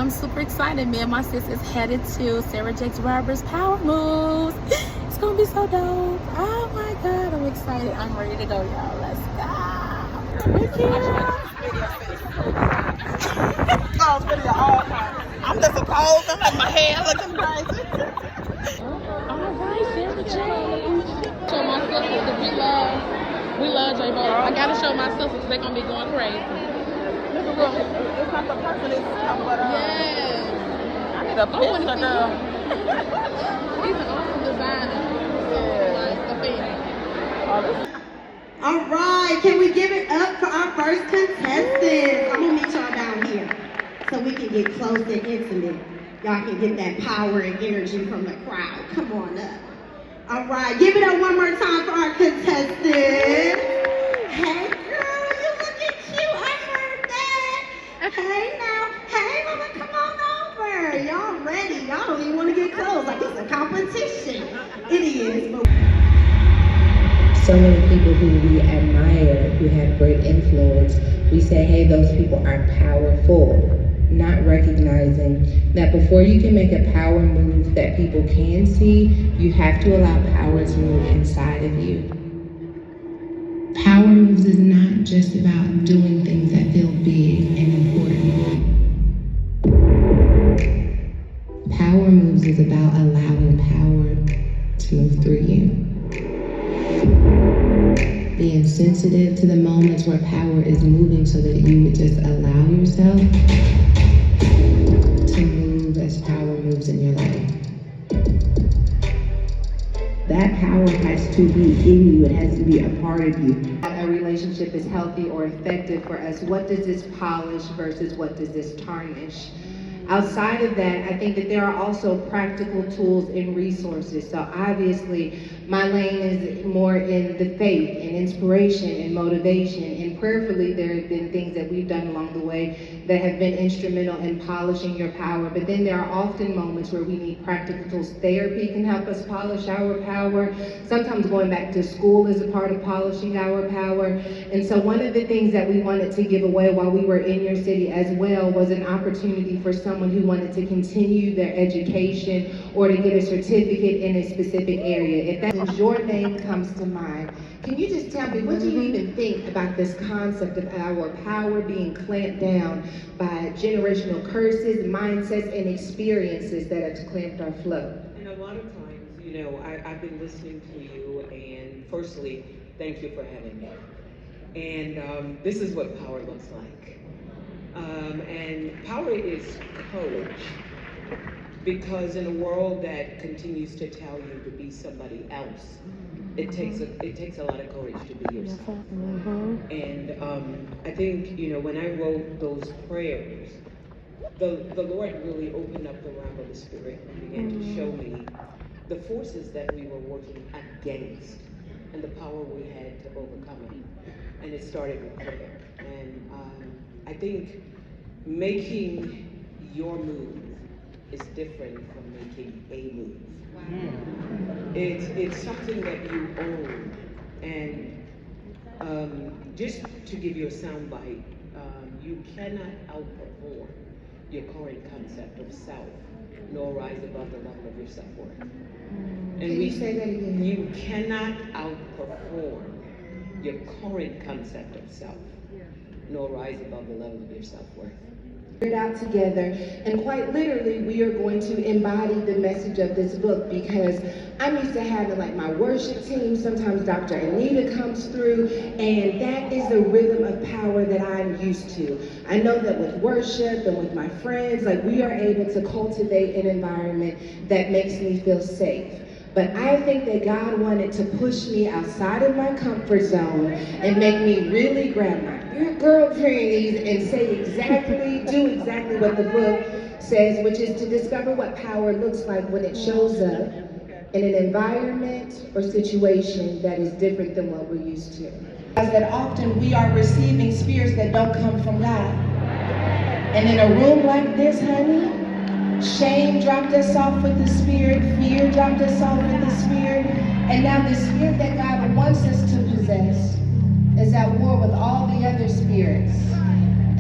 I'm super excited. Me and my sis is headed to Sarah Jakes Roberts Power Moves. It's gonna be so dope. Oh my god, I'm excited. I'm ready to go, y'all. Let's go. Thank you. Video all time. I'm just supposed. I'm like my hair looking crazy. Alright, Sarah Jakes. Show my sisters because we love J-Bo. I gotta show my sisters because they're gonna be going crazy. It's not the person itself, but Yes. I need a picture, girl. He's an awesome designer. All right, can we give it up for our first contestants? I'm gonna meet y'all down here so we can get close and intimate. Y'all can get that power and energy from the crowd. Come on up. All right, give it up one more time for our contestants. Hey girl, you looking cute, I heard that. Hey now, hey mama, come on over. Y'all ready? Y'all don't even want to get close, like it's a competition. It is, but so many people who we admire, who have great influence, we say, hey, those people are powerful, not recognizing that before you can make a power move that people can see, you have to allow power to move inside of you. Power moves is not just about doing things that feel big and important. Power moves is about allowing power to move through you. Being sensitive to the moments where power is moving so that you would just allow yourself to move as power moves in your life. That power has to be in you. It has to be a part of you. A relationship is healthy or effective for us. What does this polish versus what does this tarnish? Outside of that, I think that there are also practical tools and resources. So obviously, my lane is more in the faith and inspiration and motivation. And prayerfully, there have been things that we've done along the way that have been instrumental in polishing your power. But then there are often moments where we need practical tools. Therapy can help us polish our power. Sometimes going back to school is a part of polishing our power. And so one of the things that we wanted to give away while we were in your city as well was an opportunity for someone who wanted to continue their education or to get a certificate in a specific area. If that your name comes to mind, can you just tell me, what do you even think about this concept of our power being clamped down by generational curses, mindsets, and experiences that have clamped our flow? And a lot of times, you know, I've been listening to you, and firstly, thank you for having me. And this is what power looks like. And power is courage, because in a world that continues to tell you to be somebody else, it takes a lot of courage to be yourself. And I think, you know, when I wrote those prayers, the Lord really opened up the realm of the Spirit and began to show me the forces that we were working against and the power we had to overcome it. And it started with prayer. And I think making your move is different from making a move. Wow. It's something that you own. And just to give you a soundbite, you cannot outperform your current concept of self, nor rise above the level of your self-worth. And Can you say that again? You cannot outperform your current concept of self, nor rise above the level of your self-worth. It out together, and quite literally we are going to embody the message of this book, because I'm used to having like my worship team, sometimes Dr. Anita comes through, and that is the rhythm of power that I'm used to. I know that with worship and with my friends, like we are able to cultivate an environment that makes me feel safe. But I think that God wanted to push me outside of my comfort zone and make me really grab my girl panties and say do exactly what the book says, which is to discover what power looks like when it shows up in an environment or situation that is different than what we're used to. That often we are receiving spirits that don't come from God. And in a room like this, honey, shame dropped us off with the Spirit, fear dropped us off with the Spirit, and now the Spirit that God wants us to possess is at war with all the other spirits.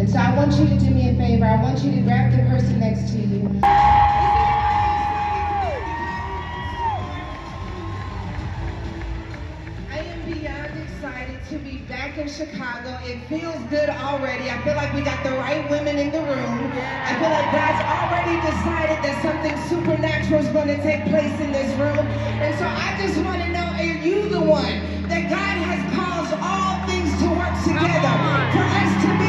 And so I want you to do me a favor. I want you to grab the person next to you. I am beyond excited to be back in Chicago. It feels good already. I feel like we got the right women in the room. I feel like God's already decided that something supernatural is going to take place in this room. And so I just want to know, are you the one that God has caused all things to work together for us to